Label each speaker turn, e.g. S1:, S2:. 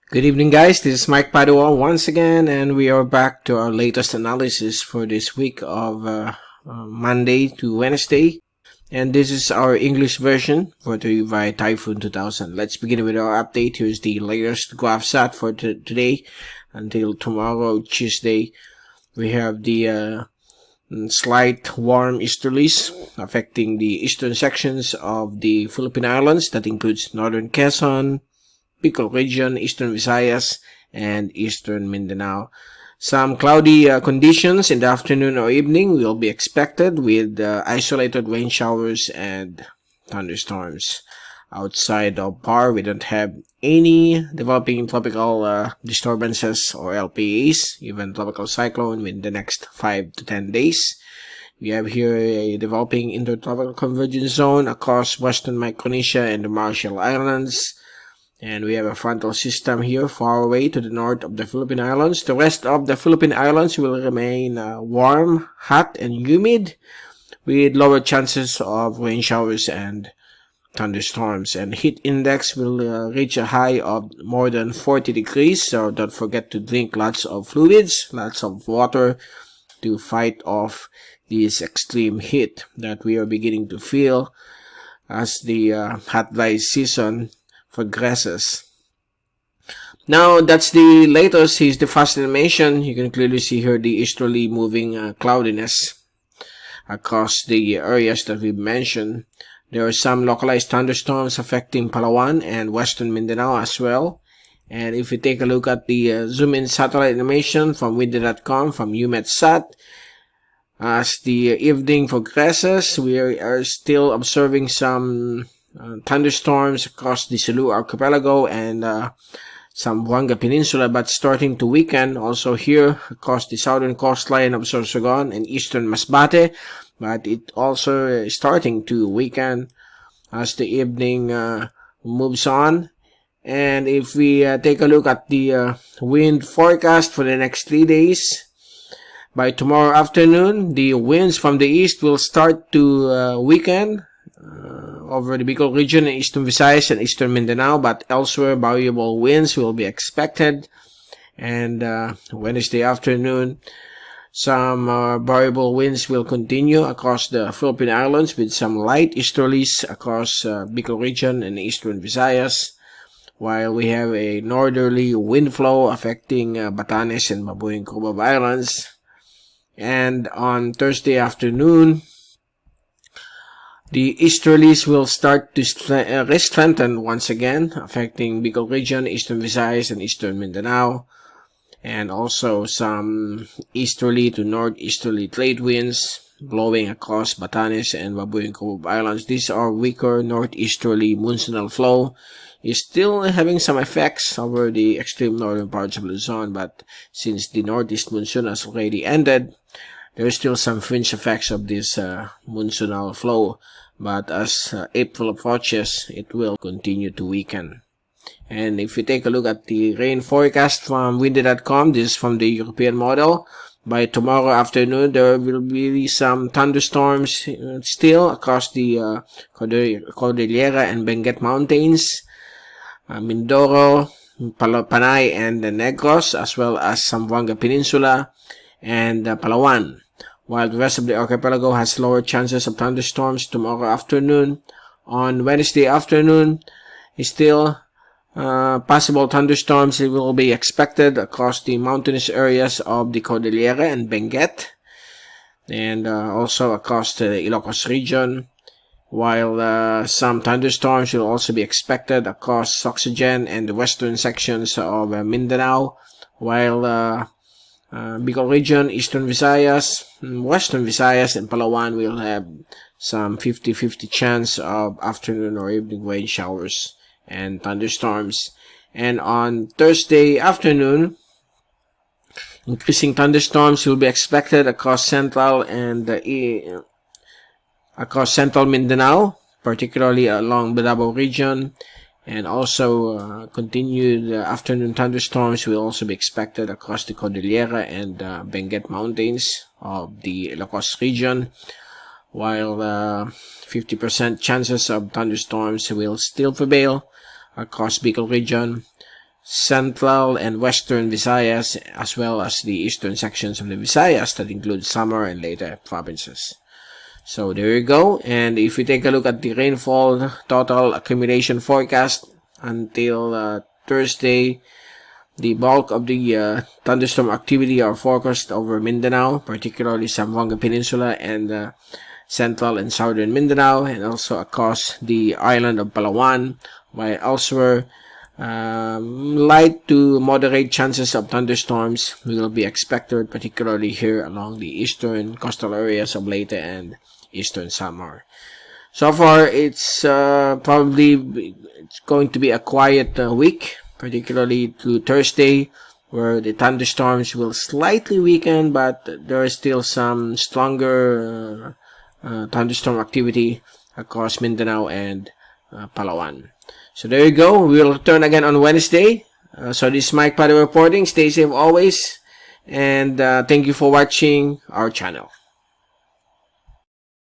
S1: Good evening, guys. This is Mike Padua once again, and we are back to our latest analysis for this week of Monday to Wednesday. And this is our English version brought to you by Typhoon 2000. Let's begin with our update. Here's the latest graph set for today until tomorrow, Tuesday. We have the slight warm easterlies affecting the eastern sections of the Philippine Islands. That includes northern Quezon, Bicol region, eastern Visayas, and eastern Mindanao. Some cloudy conditions in the afternoon or evening will be expected with isolated rain showers and thunderstorms. Outside of PAR, we don't have any developing tropical disturbances or LPAs, even tropical cyclone within the next 5 to 10 days. We have here a developing intertropical convergence zone across western Micronesia and the Marshall Islands. And we have a frontal system here far away to the north of the Philippine Islands. The rest of the Philippine Islands will remain warm, hot, and humid with lower chances of rain showers and thunderstorms. And heat index will reach a high of more than 40 degrees. So don't forget to drink lots of fluids, lots of water to fight off this extreme heat that we are beginning to feel as the hot dry season progresses. Now that's the latest. Here's the fast animation. You can clearly see here the easterly moving cloudiness across the areas that we've mentioned. There are some localized thunderstorms affecting Palawan and western Mindanao as well. And if we take a look at the zoom-in satellite animation from windy.com from UMetSat, as the evening progresses, we are still observing some thunderstorms across the Sulu Archipelago and Zamboanga Peninsula, but starting to weaken also here across the southern coastline of Sorsogon and eastern Masbate, but it also is starting to weaken as the evening moves on. And if we take a look at the wind forecast for the next 3 days, by tomorrow afternoon, the winds from the east will start to weaken over the Bicol region in eastern Visayas and eastern Mindanao, but elsewhere variable winds will be expected. And Wednesday afternoon, some variable winds will continue across the Philippine Islands with some light easterlies across Bicol region and eastern Visayas, while we have a northerly wind flow affecting Batanes and Mabuhay Cubao Islands. And on Thursday afternoon, the easterlies will start to strengthen once again, affecting Bicol region, eastern Visayas, and eastern Mindanao. And also some easterly to northeasterly trade winds blowing across Batanes and Mabuhay Cubao Islands. These are weaker northeasterly monsoonal flow. Is still having some effects over the extreme northern parts of Luzon, but since the northeast monsoon has already ended, there is still some fringe effects of this monsoonal flow. But as April approaches, it will continue to weaken. And if we take a look at the rain forecast from windy.com, this is from the European model. By tomorrow afternoon, there will be some thunderstorms still across the Cordillera and Benguet Mountains, Mindoro, Panay, and the Negros, as well as Zamboanga Peninsula and Palawan. While the rest of the archipelago has lower chances of thunderstorms tomorrow afternoon. On Wednesday afternoon, still possible thunderstorms will be expected across the mountainous areas of the Cordillera and Benguet, and also across the Ilocos region, while some thunderstorms will also be expected across Soxogen and the western sections of Mindanao, while Bicol region, eastern Visayas, western Visayas, and Palawan will have some 50-50 chance of afternoon or evening rain showers and thunderstorms. And on Thursday afternoon, increasing thunderstorms will be expected across central and across central Mindanao, particularly along the Davao region. And also continued afternoon thunderstorms will also be expected across the Cordillera and Benguet Mountains of the Ilocos region, while 50% chances of thunderstorms will still prevail across Bicol region, central and western Visayas, as well as the eastern sections of the Visayas that include Samar and Leyte provinces. So there you go. And if we take a look at the rainfall total accumulation forecast until Thursday, the bulk of the thunderstorm activity are forecast over Mindanao, particularly Zamboanga Peninsula and central and southern Mindanao, and also across the island of Palawan, while elsewhere light to moderate chances of thunderstorms will be expected, particularly here along the eastern coastal areas of Leyte and eastern Samar. So far, it's probably going to be a quiet week, particularly to Thursday, where the thunderstorms will slightly weaken, but there is still some stronger thunderstorm activity across Mindanao and Palawan. So there you go. We will return again on Wednesday. So this is Mike Padua reporting. Stay safe always. And thank you for watching our channel.